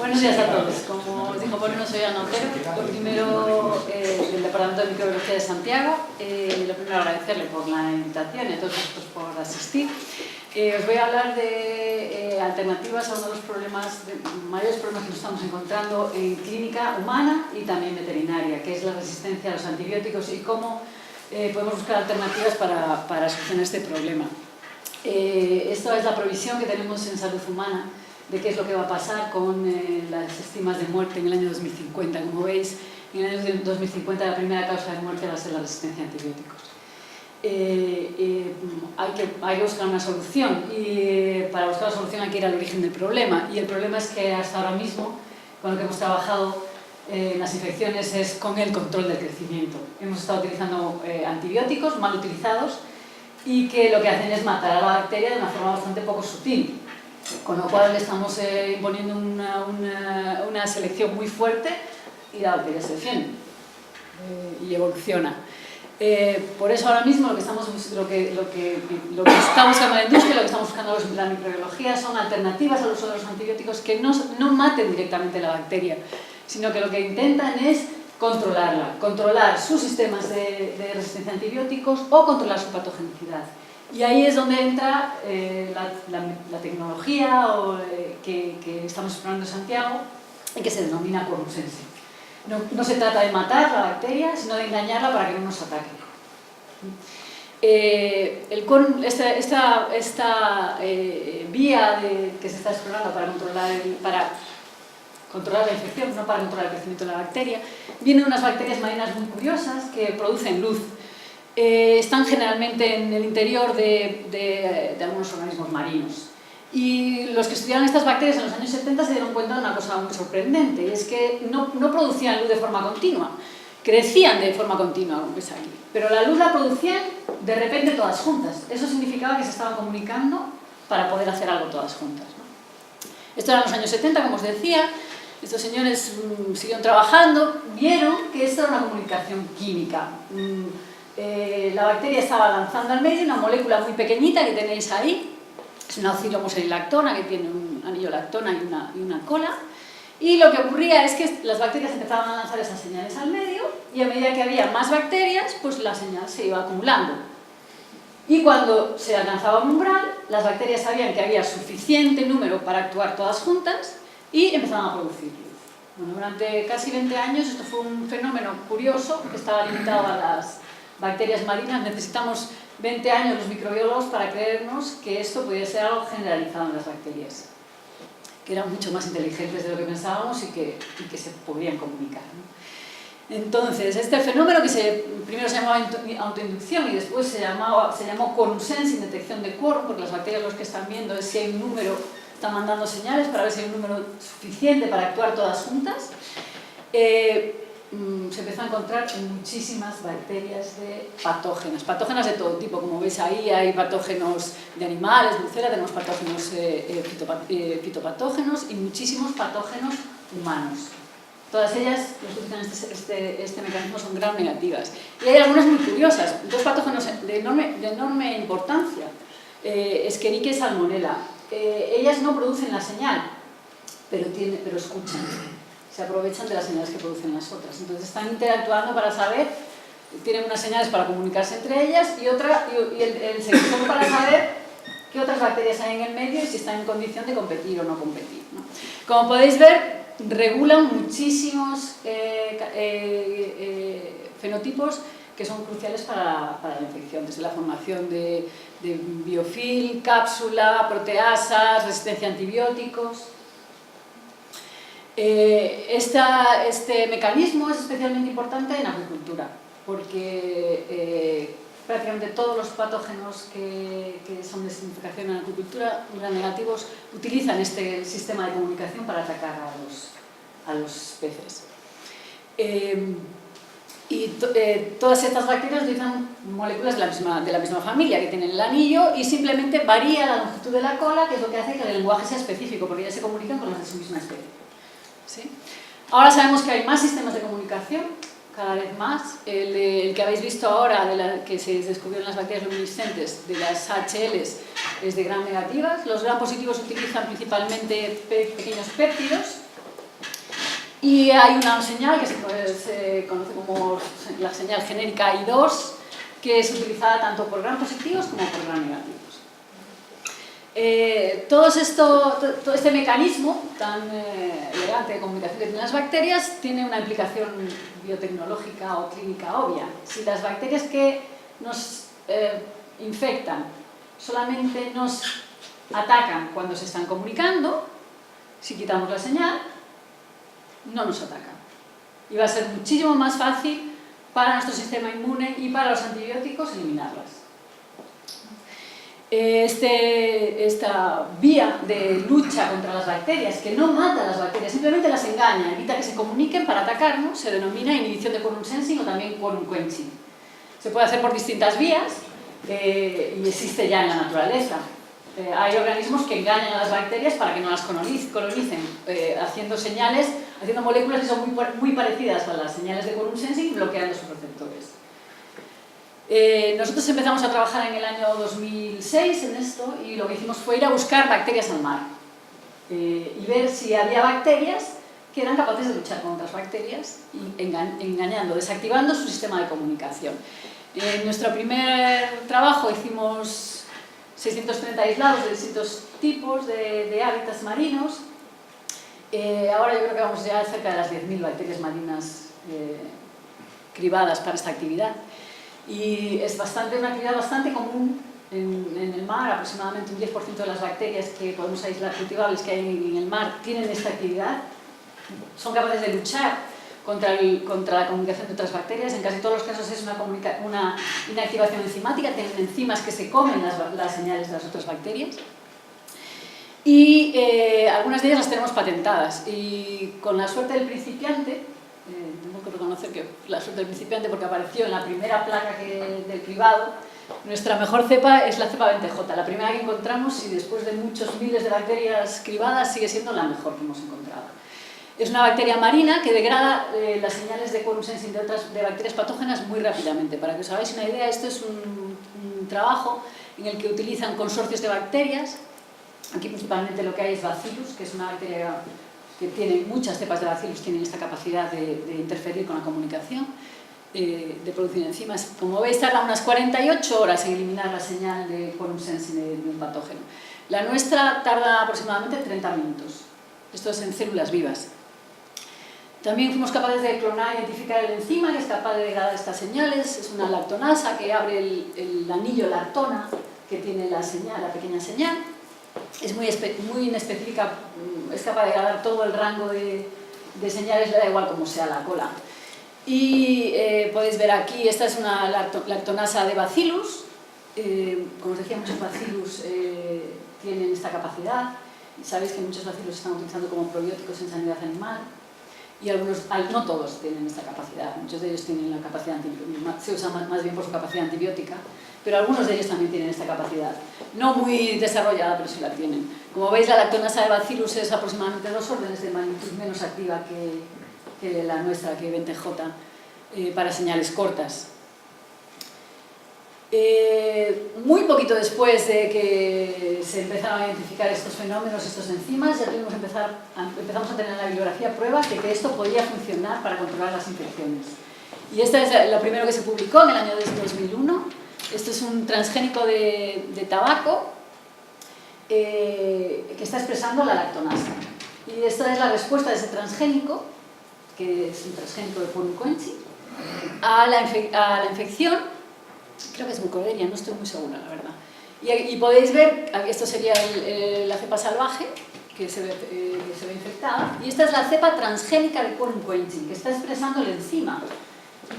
Buenos días a todos. Como os dijo Polino, soy Ana Otero, lo primero del Departamento de Microbiología de Santiago. Lo primero agradecerle por la invitación y a todos vosotros por asistir. Os voy a hablar de alternativas a uno de los mayores problemas que nos estamos encontrando en clínica humana y también veterinaria, que es la resistencia a los antibióticos y cómo podemos buscar alternativas para solucionar este problema. Esta es la previsión que tenemos en salud humana de qué es lo que va a pasar con las estimas de muerte en el año 2050. Como veis, en el año 2050 la primera causa de muerte va a ser la resistencia a antibióticos. Hay que buscar una solución y para buscar la solución hay que ir al origen del problema. Y el problema es que hasta ahora mismo, con lo que hemos trabajado en las infecciones, es con el control del crecimiento. Hemos estado utilizando antibióticos mal utilizados y que lo que hacen es matar a la bacteria de una forma bastante poco sutil. Con lo cual le estamos imponiendo una selección muy fuerte y la bacteria se defiende y evoluciona. Por eso ahora mismo lo que está buscando la industria, lo que estamos buscando la microbiología son alternativas al uso de los antibióticos que no maten directamente la bacteria, sino que lo que intentan es controlarla, controlar sus sistemas de resistencia a antibióticos o controlar su patogenicidad. Y ahí es donde entra la tecnología que estamos explorando en Santiago y que se denomina cormusense. No se trata de matar la bacteria, sino de engañarla para que no nos ataque. Esta vía que se está explorando para controlar la infección, no para controlar el crecimiento de la bacteria, vienen unas bacterias marinas muy curiosas que producen luz. Están generalmente en el interior de algunos organismos marinos. Y los que estudiaron estas bacterias en los años 70 se dieron cuenta de una cosa muy sorprendente, y es que no producían luz de forma continua, crecían de forma continua, como ves aquí, pero la luz la producían de repente todas juntas. Eso significaba que se estaban comunicando para poder hacer algo todas juntas, ¿no? Esto era en los años 70, como os decía. Estos señores siguieron trabajando, vieron que esto era una comunicación química. La bacteria estaba lanzando al medio una molécula muy pequeñita que tenéis ahí, es una acilomosellilactona que tiene un anillo lactona y una cola, y lo que ocurría es que las bacterias empezaban a lanzar esas señales al medio y a medida que había más bacterias, pues la señal se iba acumulando. Y cuando se alcanzaba un umbral, las bacterias sabían que había suficiente número para actuar todas juntas y empezaban a producir luz. Bueno, durante casi 20 años esto fue un fenómeno curioso que estaba limitado a las bacterias marinas. Necesitamos 20 años los microbiólogos para creernos que esto podía ser algo generalizado en las bacterias, que eran mucho más inteligentes de lo que pensábamos y que se podían comunicar, ¿no? Entonces, este fenómeno que primero se llamaba autoinducción y después se llamó cormusense, sin detección de quórum, porque las bacterias lo que están viendo es si hay un número, están mandando señales para ver si hay un número suficiente para actuar todas juntas. Se empezó a encontrar en muchísimas bacterias patógenas de todo tipo. Como veis ahí hay patógenos de animales, brucela, tenemos patógenos fitopatógenos y muchísimos patógenos humanos. Todas ellas, los que utilizan este mecanismo, son gram negativas. Y hay algunas muy curiosas, dos patógenos de enorme importancia, Escherichia y Salmonella. Ellas no producen la señal, pero escuchan. Se aprovechan de las señales que producen las otras. Entonces están interactuando para saber, tienen unas señales para comunicarse entre ellas y el sensor para saber qué otras bacterias hay en el medio y si están en condición de competir o no competir, ¿no? Como podéis ver, regulan muchísimos fenotipos que son cruciales para la infección, desde la formación de biofilm, cápsula, proteasas, resistencia a antibióticos. Este mecanismo es especialmente importante en acuicultura, porque prácticamente todos los patógenos que son de significación en acuicultura, gram negativos, utilizan este sistema de comunicación para atacar a los peces. Todas estas bacterias utilizan moléculas de la misma familia, que tienen el anillo, y simplemente varía la longitud de la cola, que es lo que hace que el lenguaje sea específico, porque ellas se comunican con las de su misma especie. ¿Sí? Ahora sabemos que hay más sistemas de comunicación, cada vez más. El que habéis visto ahora, que se descubrieron en las bacterias luminiscentes, de las HLs, es de gram negativas. Los gram positivos utilizan principalmente pequeños péptidos, Y hay una señal que se conoce como la señal genérica I2, que es utilizada tanto por gram positivos como por gram negativos. Todo este mecanismo tan elegante de comunicación que tienen las bacterias tiene una implicación biotecnológica o clínica obvia. Si las bacterias que nos infectan solamente nos atacan cuando se están comunicando, si quitamos la señal, no nos atacan. Y va a ser muchísimo más fácil para nuestro sistema inmune y para los antibióticos eliminarlas. Esta vía de lucha contra las bacterias, que no mata a las bacterias, simplemente las engaña, evita que se comuniquen para atacarnos, se denomina inhibición de quorum sensing o también quorum quenching. Se puede hacer por distintas vías y existe ya en la naturaleza. Hay organismos que engañan a las bacterias para que no las colonicen, haciendo señales, haciendo moléculas que son muy parecidas a las señales de quorum sensing, bloqueando sus receptores. Nosotros empezamos a trabajar en el año 2006 en esto y lo que hicimos fue ir a buscar bacterias al mar y ver si había bacterias que eran capaces de luchar con otras bacterias y engañando, desactivando su sistema de comunicación. En nuestro primer trabajo hicimos 630 aislados de distintos tipos de hábitats marinos. Ahora yo creo que vamos ya cerca de las 10.000 bacterias marinas cribadas para esta actividad. Y es una actividad bastante común en el mar. Aproximadamente un 10% de las bacterias que podemos aislar cultivables que hay en el mar tienen esta actividad. Son capaces de luchar contra la comunicación de otras bacterias. En casi todos los casos es una inactivación enzimática, tienen enzimas que se comen las señales de las otras bacterias. Y algunas de ellas las tenemos patentadas. Y con la suerte del principiante, tengo que reconocer que la suerte del principiante porque apareció en la primera placa del cribado, nuestra mejor cepa es la cepa 20J, la primera que encontramos y después de muchos miles de bacterias cribadas sigue siendo la mejor que hemos encontrado. Es una bacteria marina que degrada las señales de quorum sensing de bacterias patógenas muy rápidamente. Para que os hagáis una idea, esto es un trabajo en el que utilizan consorcios de bacterias. Aquí principalmente lo que hay es Bacillus, que es una bacteria que tiene muchas cepas de Bacillus, tienen esta capacidad de interferir con la comunicación, de producir enzimas. Como veis, tarda unas 48 horas en eliminar la señal de quorum sensing de un patógeno. La nuestra tarda aproximadamente 30 minutos. Esto es en células vivas. También fuimos capaces de clonar e identificar el enzima que es capaz de degradar estas señales. Es una lactonasa que abre el anillo lactona que tiene la pequeña señal. Es muy inespecífica, es capaz de degradar todo el rango de señales, le da igual como sea la cola. Y podéis ver aquí, esta es una lactonasa de Bacillus. Como os decía, muchos Bacillus tienen esta capacidad. Sabéis que muchos Bacillus se están utilizando como probióticos en sanidad animal. Y no todos tienen esta capacidad, muchos de ellos tienen la capacidad se usan más bien por su capacidad antibiótica, pero algunos de ellos también tienen esta capacidad. No muy desarrollada, pero sí la tienen. Como veis, la lactonasa de Bacillus es aproximadamente 2 órdenes de magnitud menos activa que la nuestra, que 20J, para señales cortas. Muy poquito después de que se empezaron a identificar estos fenómenos, estas enzimas, ya empezamos a tener en la bibliografía pruebas de que esto podía funcionar para controlar las infecciones. Y esta es lo primero que se publicó en el año 2001. Esto es un transgénico de tabaco que está expresando la lactonasa. Y esta es la respuesta de ese transgénico, que es un transgénico de quorum quenching, a la infección. Creo que es mucoderia, no estoy muy segura, la verdad. Y podéis ver, esto sería la cepa salvaje, que se ve infectada, y esta es la cepa transgénica de quorum quenching, que está expresando el enzima.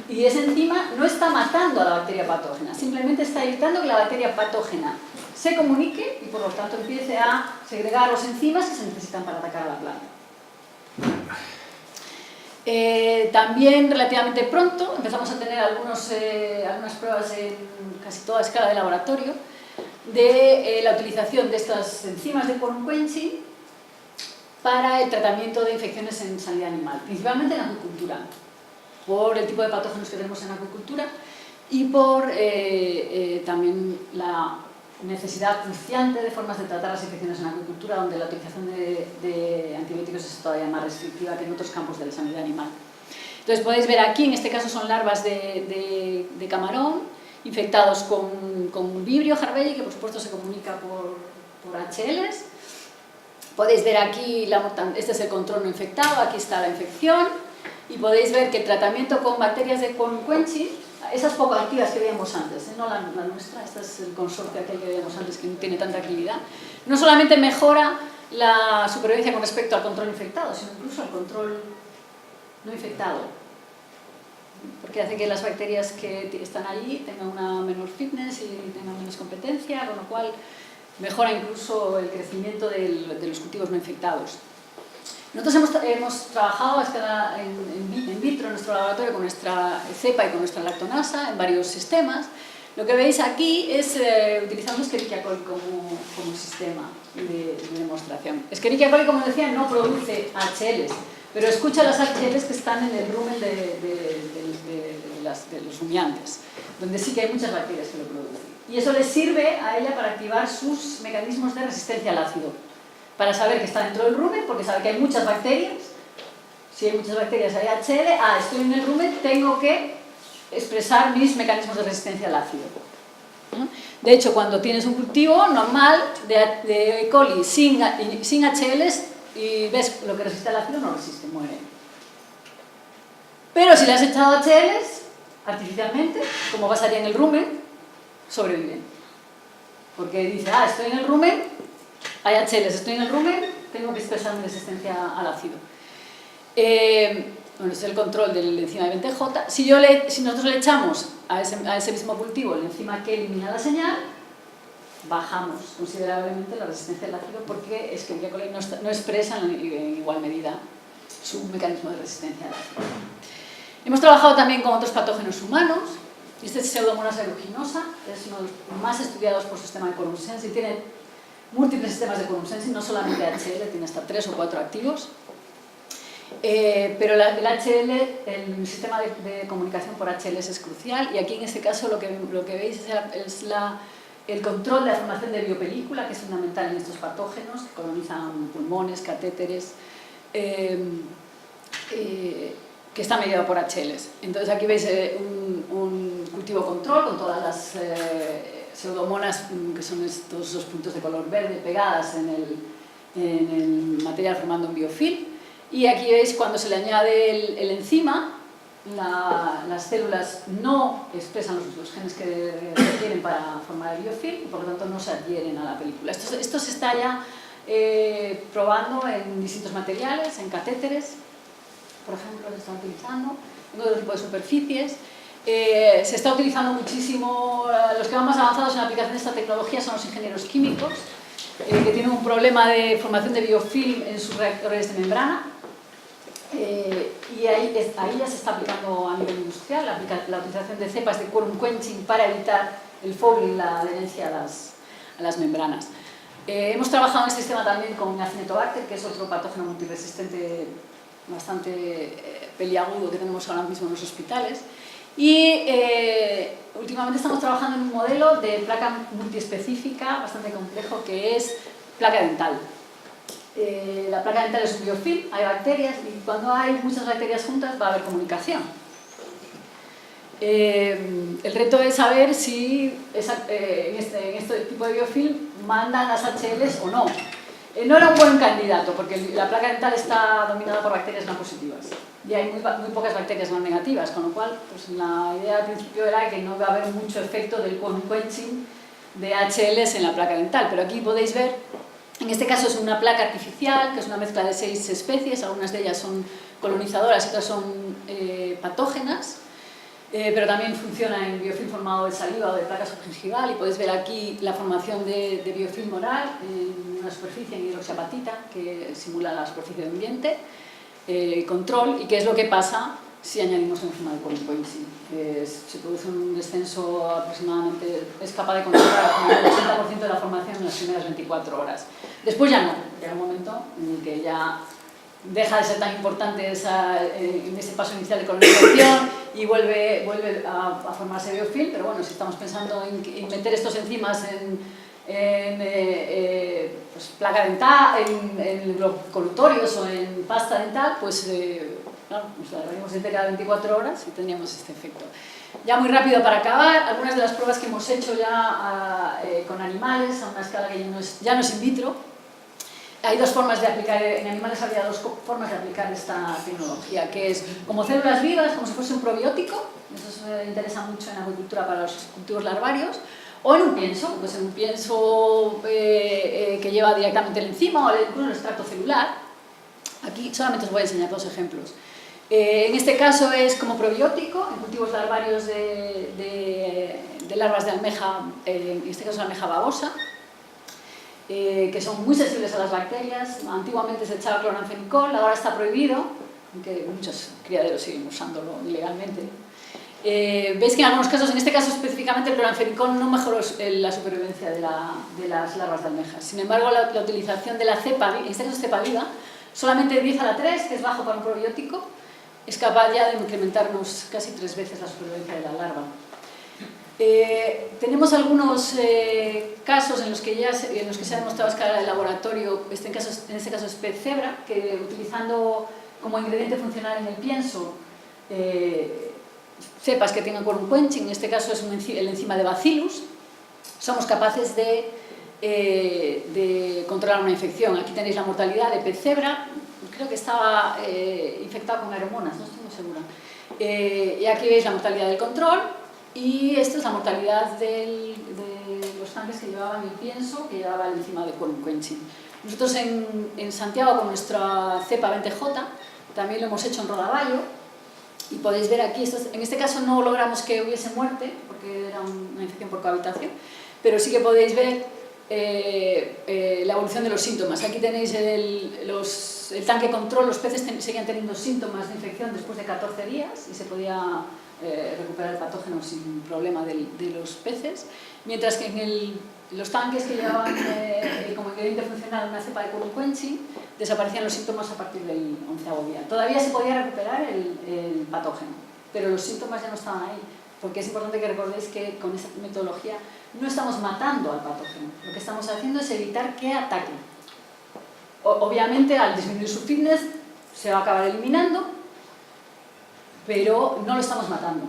Y esa enzima no está matando a la bacteria patógena, simplemente está evitando que la bacteria patógena se comunique y por lo tanto empiece a segregar los enzimas que se necesitan para atacar a la planta. También relativamente pronto empezamos a tener algunas pruebas en casi toda escala de laboratorio de la utilización de estas enzimas de quorum quenching para el tratamiento de infecciones en sanidad animal, principalmente en acuicultura, por el tipo de patógenos que tenemos en acuicultura y por también necesidad cruciante de formas de tratar las infecciones en la acuicultura, donde la utilización de antibióticos es todavía más restrictiva que en otros campos de la sanidad animal. Entonces podéis ver aquí, en este caso son larvas de camarón, infectados con Vibrio jarbelli, que por supuesto se comunica por HLs. Podéis ver aquí, este es el control no infectado, aquí está la infección, y podéis ver que el tratamiento con bacterias de Quenching, esas poco activas que veíamos antes, no la nuestra, este es el consorcio aquel que veíamos antes que no tiene tanta actividad, no solamente mejora la supervivencia con respecto al control infectado, sino incluso al control no infectado, porque hace que las bacterias que están allí tengan una menor fitness y tengan menos competencia, con lo cual mejora incluso el crecimiento de los cultivos no infectados. Nosotros hemos trabajado a escala in vitro en nuestro laboratorio con nuestra cepa y con nuestra lactonasa en varios sistemas. Lo que veis aquí es utilizando Escherichia coli como sistema de demostración. Escherichia coli, como decía, no produce HLs, pero escucha las HLs que están en el rumen de los rumiantes, donde sí que hay muchas bacterias que lo producen. Y eso les sirve a ella para activar sus mecanismos de resistencia al ácido, para saber que está dentro del rumen, porque sabe que hay muchas bacterias. Si hay muchas bacterias hay HL, estoy en el rumen, tengo que expresar mis mecanismos de resistencia al ácido. De hecho, cuando tienes un cultivo normal de E. coli sin HLs y ves lo que resiste al ácido, no resiste, muere. Pero si le has echado HLs artificialmente, como pasaría en el rumen, sobreviven. Porque dice, estoy en el rumen, hay HLs, estoy en el rumen, tengo que expresar mi resistencia al ácido. Bueno, es el control del enzima de 20J. Si nosotros le echamos a ese mismo cultivo el enzima que elimina la señal, bajamos considerablemente la resistencia al ácido, porque Escherichia coli no expresa en igual medida su mecanismo de resistencia al ácido. Hemos trabajado también con otros patógenos humanos. Este es Pseudomonas aeruginosa, es uno de los más estudiados por sistema de quorum sensing. Tiene múltiples sistemas de quorum sensing, no solamente HL, tiene hasta 3 o 4 activos. Pero el HL, el sistema de comunicación por HLs es crucial, y aquí en este caso lo que veis es el control de la formación de biopelícula, que es fundamental en estos patógenos, que colonizan pulmones, catéteres, que está mediado por HLs. Entonces aquí veis un cultivo control con todas las pseudomonas, que son estos dos puntos de color verde pegadas en el material formando un biofilm. Y aquí veis cuando se le añade el enzima, las células no expresan los genes que requieren para formar el biofilm y por lo tanto no se adhieren a la película. Esto se está ya probando en distintos materiales, en catéteres, por ejemplo, se está utilizando, en otro tipo de superficies. Se está utilizando muchísimo, los que van más avanzados en la aplicación de esta tecnología son los ingenieros químicos, que tienen un problema de formación de biofilm en sus reactores de membrana. Y ahí ya se está aplicando a nivel industrial la utilización de cepas de quorum quenching para evitar el fouling, la adherencia a las membranas. Hemos trabajado en este sistema también con Acinetobacter, que es otro patógeno multiresistente bastante peliagudo que tenemos ahora mismo en los hospitales. Y últimamente estamos trabajando en un modelo de placa multiespecífica bastante complejo, que es placa dental. La placa dental es un biofilm, hay bacterias, y cuando hay muchas bacterias juntas va a haber comunicación. El reto es saber si en este tipo de biofilm mandan las HLs o no. No era un buen candidato, porque la placa dental está dominada por bacterias no positivas y hay muy pocas bacterias no negativas, con lo cual pues, la idea al principio era que no iba a haber mucho efecto del quorum quenching de HLs en la placa dental, pero aquí podéis ver, en este caso es una placa artificial, que es una mezcla de 6 especies, algunas de ellas son colonizadoras y otras son patógenas, pero también funciona en biofilm formado de saliva o de placa subgingival, y podéis ver aquí la formación de biofilm oral en una superficie en hidroxiapatita que simula la superficie del ambiente, control, y qué es lo que pasa si añadimos enzima de quorum quenching. Se produce un descenso aproximadamente, es capaz de controlar el 80% de la formación en las primeras 24 horas. Después ya no, llega un momento en el que ya deja de ser tan importante en ese paso inicial de colonización y vuelve a formarse biofilm, pero bueno, si estamos pensando en meter estos enzimas pues, placa dental, en colutorios o en pasta dental, pues claro, nos la daríamos entera 24 horas y tendríamos este efecto. Ya muy rápido para acabar, algunas de las pruebas que hemos hecho ya con animales, a una escala que ya no es in vitro. Hay dos formas de aplicar, en animales había dos formas de aplicar esta tecnología, que es como células vivas, como si fuese un probiótico, eso se interesa mucho en acuicultura para los cultivos larvarios, o en un pienso, pues en un pienso que lleva directamente el enzima o incluso el extracto celular. Aquí solamente os voy a enseñar dos ejemplos. En este caso es como probiótico, en cultivos larvarios de larvas de almeja, en este caso la almeja babosa, que son muy sensibles a las bacterias. Antiguamente se echaba cloranfenicol, ahora está prohibido, aunque muchos criaderos siguen usándolo ilegalmente. Veis que en algunos casos, en este caso específicamente, el cloranfenicol no mejoró la supervivencia de las larvas de almejas. Sin embargo, la utilización de la cepa, en este caso cepa viva, solamente 10⁻3, que es bajo para un probiótico, es capaz ya de incrementarnos casi 3 veces la supervivencia de la larva. Tenemos algunos casos en los que se ha demostrado a escala de laboratorio, en este caso es pez cebra, que utilizando como ingrediente funcional en el pienso cepas que tengan quorum quenching, en este caso es el enzima de Bacillus, somos capaces de controlar una infección. Aquí tenéis la mortalidad de pez cebra, creo que estaba infectado con aeromonas, no estoy muy segura. Y aquí veis la mortalidad del control. Y esta es la mortalidad de los tanques que llevaban el pienso, que llevaba el enzima de quorum quenching. Nosotros en Santiago, con nuestra cepa 20J, también lo hemos hecho en Rodaballo, y podéis ver aquí, en este caso no logramos que hubiese muerte, porque era una infección por cohabitación, pero sí que podéis ver la evolución de los síntomas. Aquí tenéis el tanque control, los peces seguían teniendo síntomas de infección después de 14 días, y se podía recuperar el patógeno sin problema de los peces, mientras que en los tanques que llevaban como ingrediente funcional una cepa de quorum quenching desaparecían los síntomas a partir del 11º día. Todavía se podía recuperar el patógeno, pero los síntomas ya no estaban ahí, porque es importante que recordéis que con esta metodología no estamos matando al patógeno, lo que estamos haciendo es evitar que ataque. Obviamente al disminuir su fitness se va a acabar eliminando, pero no lo estamos matando.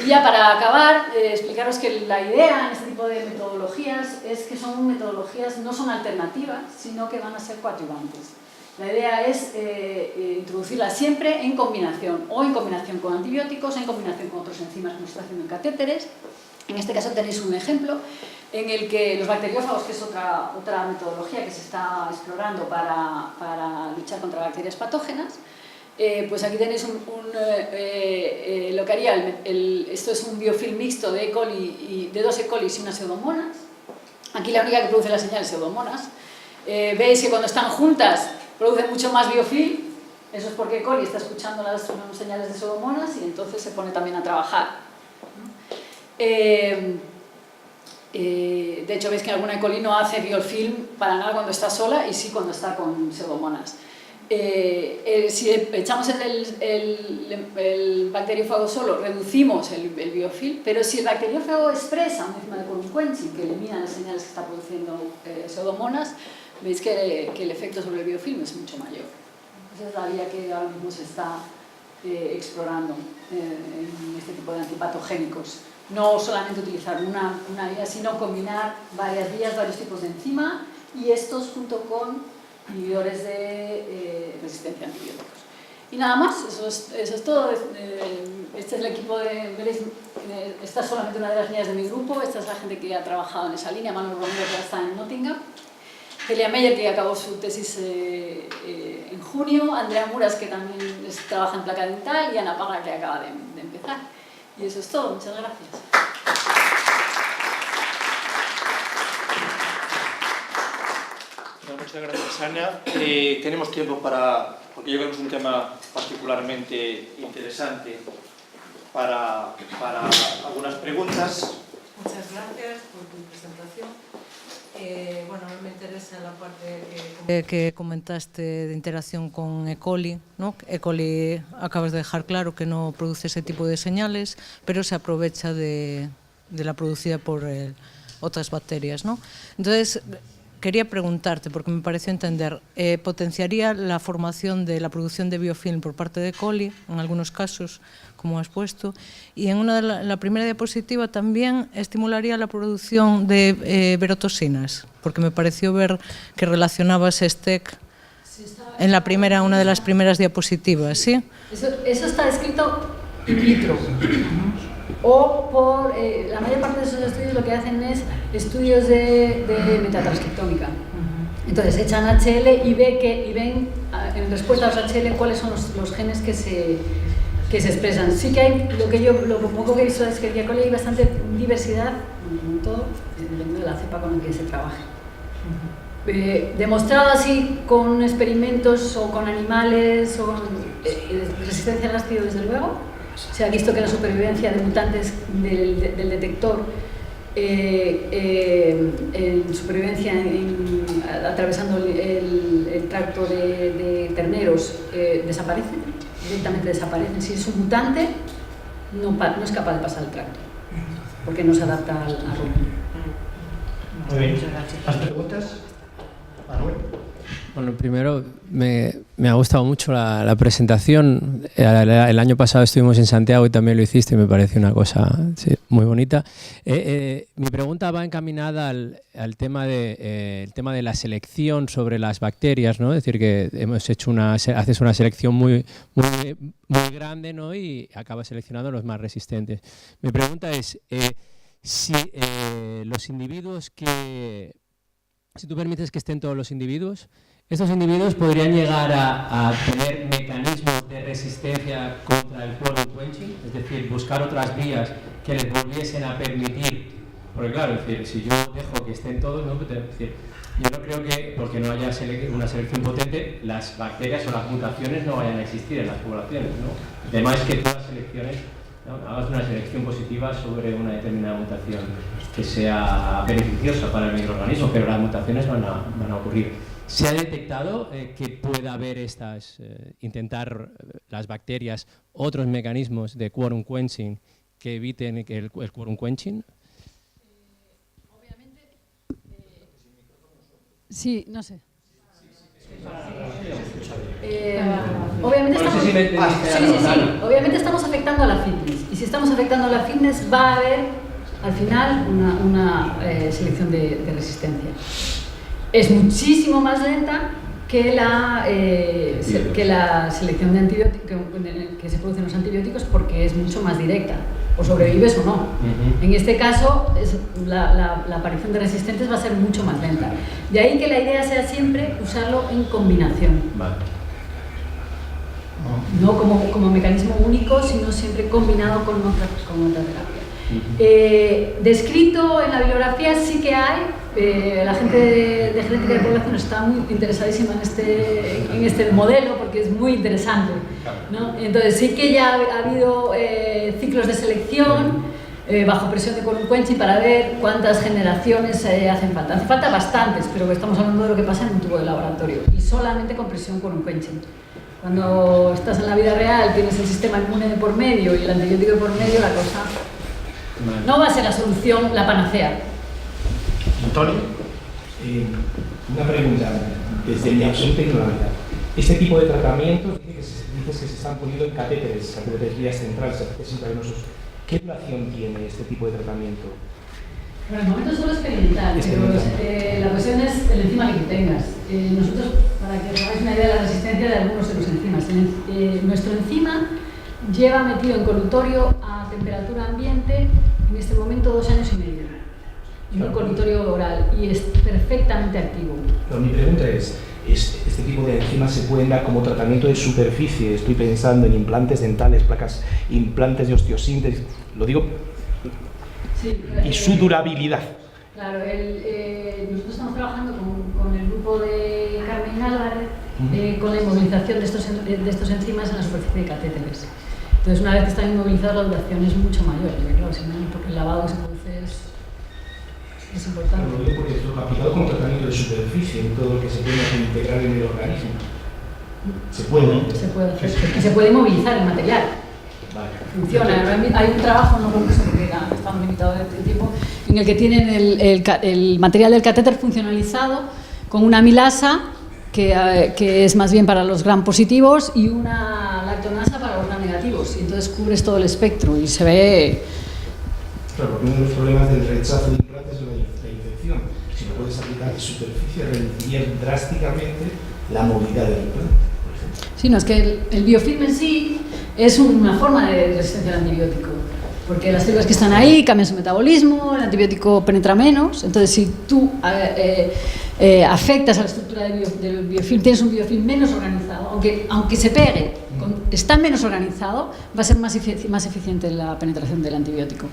Y ya para acabar, explicaros que la idea en este tipo de metodologías es que son metodologías, no son alternativas, sino que van a ser coadyuvantes. La idea es introducirlas siempre en combinación, o en combinación con antibióticos, o en combinación con otros enzimas como se está haciendo en catéteres. En este caso tenéis un ejemplo en el que los bacteriófagos, que es otra metodología que se está explorando para luchar contra bacterias patógenas, pues aquí tenéis lo que haría, esto es un biofilm mixto de dos E. coli y unas pseudomonas. Aquí la única que produce la señal es pseudomonas. Veis que cuando están juntas producen mucho más biofilm, eso es porque E. coli está escuchando las señales de pseudomonas y entonces se pone también a trabajar. De hecho veis que alguna E. coli no hace biofilm para nada cuando está sola y sí cuando está con pseudomonas. Si echamos el bacteriófago solo, reducimos el biofilm, pero si el bacteriófago expresa un enzima de quorum quenching que elimina las señales que está produciendo pseudomonas, veis que el efecto sobre el biofilm es mucho mayor. Esa es la vía que ahora mismo se está explorando en este tipo de antipatogénicos. No solamente utilizar una vía, sino combinar varias vías, varios tipos de enzima, y estos junto con inhibidores de resistencia a antibióticos. Y nada más, eso es todo. Este es el equipo veréis, esta es solamente una de las líneas de mi grupo, esta es la gente que ha trabajado en esa línea, Manuel Romero, que ya está en Nottingham, Celia Meyer, que acabó su tesis en junio, Andrea Muras, que también trabaja en placa dental, y Ana Parra, que acaba de empezar. Y eso es todo, muchas gracias. Muchas gracias, Ana. Tenemos tiempo porque yo creo que es un tema particularmente interesante para algunas preguntas. Muchas gracias por tu presentación. Bueno, me interesa la parte que comentaste de interacción con E. coli, ¿no? E. coli acabas de dejar claro que no produce ese tipo de señales, pero se aprovecha de la producida por otras bacterias, ¿no? Entonces, quería preguntarte, porque me pareció entender, ¿potenciaría la formación de la producción de biofilm por parte de E. coli, en algunos casos, como has puesto? Y en la primera diapositiva también estimularía la producción de verotoxinas, porque me pareció ver que relacionabas STEC en una de las primeras diapositivas, ¿sí? Eso está escrito in vitro. O por la mayor parte de esos estudios lo que hacen es estudios de metatranscriptómica. Entonces echan HL y ven en respuesta a los HL cuáles son los genes que se expresan. Sí que hay, lo poco que he visto es que en E. coli hay bastante diversidad, como todo, dependiendo de la cepa con la que se trabaje. Demostrado así con experimentos o con animales o con resistencia al ácido, desde luego. Se ha visto que la supervivencia de mutantes del detector en supervivencia atravesando el tracto de terneros desaparecen, directamente desaparecen. Si es un mutante, no es capaz de pasar el tracto, porque no se adapta al rumbo. Muy bien. ¿Más preguntas? Manuel. Bueno, primero me ha gustado mucho la presentación. El año pasado estuvimos en Santiago y también lo hiciste y me pareció una cosa muy bonita. Mi pregunta va encaminada al tema de la selección sobre las bacterias, ¿no? Es decir, que haces una selección muy grande, ¿no? Y acabas seleccionando los más resistentes. Mi pregunta es si los individuos si tú permites que estén todos los individuos, estos individuos podrían llegar a tener mecanismos de resistencia contra el quorum quenching, es decir, buscar otras vías que les volviesen a permitir, porque claro, es decir, si yo dejo que estén todos, ¿no? Es decir, yo no creo que, porque no haya una selección potente, las bacterias o las mutaciones no vayan a existir en las poblaciones, ¿no? Además que todas las selecciones, ¿no? Hagas una selección positiva sobre una determinada mutación que sea beneficiosa para el microorganismo, pero las mutaciones van a ocurrir. ¿Se ha detectado que pueda haber intentar las bacterias otros mecanismos de quorum quenching que eviten el quorum quenching? Obviamente, sí, no sé. Obviamente estamos afectando a la fitness, y si estamos afectando a la fitness va a haber al final una selección de resistencia. Es muchísimo más lenta que la selección de antibióticos que se producen los antibióticos, porque es mucho más directa, o sobrevives o no. En este caso la aparición de resistentes va a ser mucho más lenta. De ahí que la idea sea siempre usarlo en combinación. Vale. No como mecanismo único, sino siempre combinado con otra terapia. Descrito en la bibliografía sí que hay, la gente de genética de población está muy interesadísima en este modelo, porque es muy interesante, ¿no? Entonces sí que ya ha habido ciclos de selección bajo presión de quorum quenching para ver cuántas generaciones hacen falta. Hace falta bastantes, pero estamos hablando de lo que pasa en un tubo de laboratorio, y solamente con presión quorum quenching. Cuando estás en la vida real, tienes el sistema inmune de por medio y el antibiótico de por medio, la cosa no va a ser la solución, la panacea. Antonio, una pregunta desde mi absoluta ignorancia. Este tipo de tratamientos, dices que se están poniendo en catéteres vías centrales, catéteres intravenosos. ¿Qué duración tiene este tipo de tratamiento? Por el momento solo experimental, pero la cuestión es el enzima que tengas. Nosotros, para que os hagáis una idea de la resistencia de algunos de los enzimas, nuestro enzima lleva metido en colutorio a temperatura ambiente en este momento 2 años y medio, en un colutorio oral, y es perfectamente activo. Pero mi pregunta es, ¿este tipo de enzimas se pueden dar como tratamiento de superficie? Estoy pensando en implantes dentales, implantes de osteosíntesis, lo digo, sí, y su durabilidad. Claro, nosotros estamos trabajando con el grupo de Carmen Álvarez con la inmovilización de estos enzimas en la superficie de catéteres. Entonces, una vez que están inmovilizados, la duración es mucho mayor, claro, porque el lavado que se produce es importante. Lo digo porque lo aplicado como tratamiento de superficie, en todo lo que se puede integrar en el organismo. Se puede. Se puede hacer. Y se puede inmovilizar el material. Funciona. Hay un trabajo, no creo que se me diga, está limitado de tiempo, en el que tienen el material del catéter funcionalizado con una amilasa que es más bien para los gram positivos y una lactonasa para los gram negativos. Y entonces cubres todo el espectro y se ve... Claro, porque uno de los problemas del rechazo de implantes es la infección. Si lo puedes aplicar en superficie, reduciría drásticamente la movilidad del implante, por ejemplo. Sí, no, es que el biofilm en sí es una forma de resistencia al antibiótico, porque las células que están ahí cambian su metabolismo, el antibiótico penetra menos, entonces si tú afectas a la estructura del biofilm, tienes un biofilm menos organizado, aunque se pegue, está menos organizado, va a ser más eficiente la penetración del antibiótico.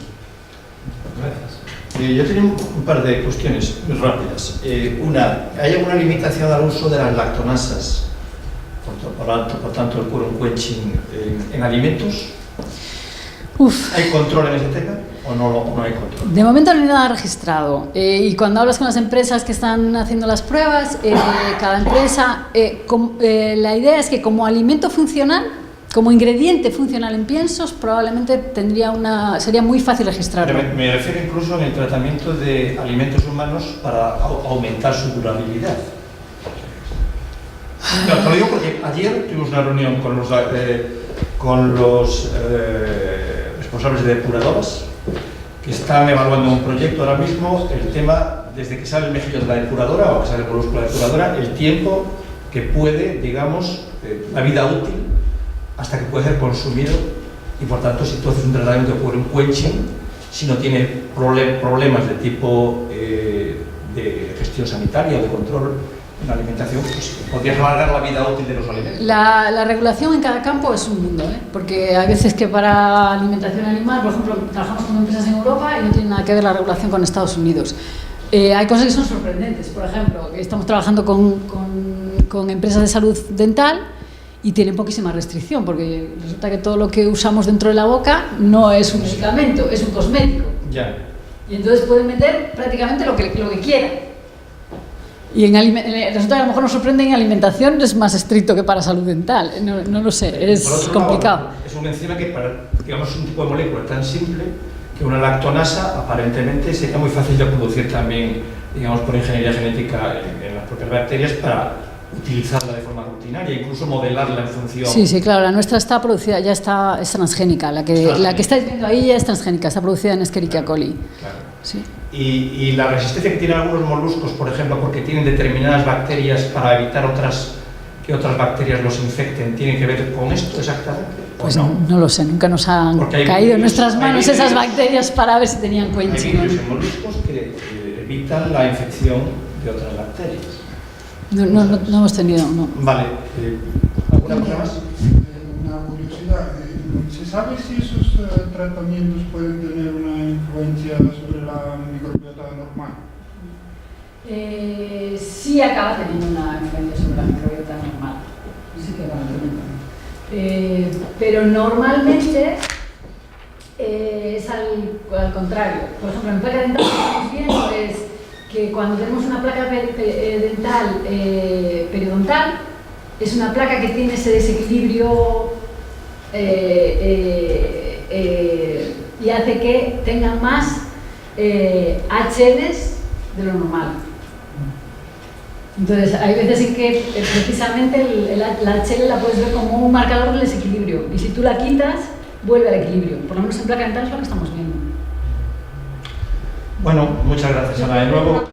Gracias. Yo tenía un par de cuestiones muy rápidas. Una, ¿hay alguna limitación al uso de las lactonasas? Por tanto, el quorum quenching en alimentos. ¿Hay control en ese tema o no hay control? De momento no hay nada registrado. Y cuando hablas con las empresas que están haciendo las pruebas, cada empresa, la idea es que como alimento funcional, como ingrediente funcional en piensos, probablemente sería muy fácil registrarlo. Me refiero incluso en el tratamiento de alimentos humanos para aumentar su durabilidad. Claro, te lo digo porque ayer tuvimos una reunión con los responsables de depuradoras que están evaluando un proyecto ahora mismo, el tema, desde que sale el mejillón de la depuradora o que sale el molusco de la depuradora, el tiempo que puede, digamos, la vida útil hasta que puede ser consumido, y por tanto si tú haces un tratamiento de quorum quenching, si no tiene problemas de tipo de gestión sanitaria o de control en la alimentación, pues podrías alargar la vida útil de los alimentos. La regulación en cada campo es un mundo, porque hay veces que para alimentación animal, por ejemplo, trabajamos con empresas en Europa y no tiene nada que ver la regulación con Estados Unidos. Hay cosas que son sorprendentes, por ejemplo, estamos trabajando con empresas de salud dental y tienen poquísima restricción, porque resulta que todo lo que usamos dentro de la boca no es un medicamento, es un cosmético. Ya. Y entonces pueden meter prácticamente lo que quieran. Y resulta que a lo mejor nos sorprende en alimentación es más estricto que para salud dental, no lo sé, es complicado. Lado, eso menciona que para, digamos, un tipo de molécula tan simple que una lactonasa aparentemente sería muy fácil de producir también, digamos, por ingeniería genética en las propias bacterias para utilizarla de forma rutinaria, incluso modelarla en función... Sí, claro, la nuestra está producida, es transgénica, la que estáis viendo ahí ya es transgénica, está producida en Escherichia coli. Claro. Sí. Y la resistencia que tienen algunos moluscos, por ejemplo, porque tienen determinadas bacterias para evitar que otras bacterias los infecten, ¿tiene que ver con esto exactamente? Pues no lo sé, nunca nos han caído en nuestras manos esas bacterias para ver si tenían quenching. Hay virus en moluscos que evitan la infección de otras bacterias. No hemos tenido, no. Vale. ¿Alguna cosa más? Una curiosidad. ¿Se sabe si esos tratamientos pueden tener una influencia sobre la microbiota normal? Sí acaba teniendo una influencia sobre la microbiota normal. Sí que acaba teniendo. Pero normalmente es al contrario. Por ejemplo, en placa dental lo que estamos viendo es que cuando tenemos una placa dental periodontal, es una placa que tiene ese desequilibrio y hace que tenga más HLs de lo normal. Entonces, hay veces en que precisamente la HL la puedes ver como un marcador del desequilibrio, y si tú la quitas, vuelve al equilibrio. Por lo menos en placa dental es lo que estamos viendo. Bueno, muchas gracias, Ana, de nuevo.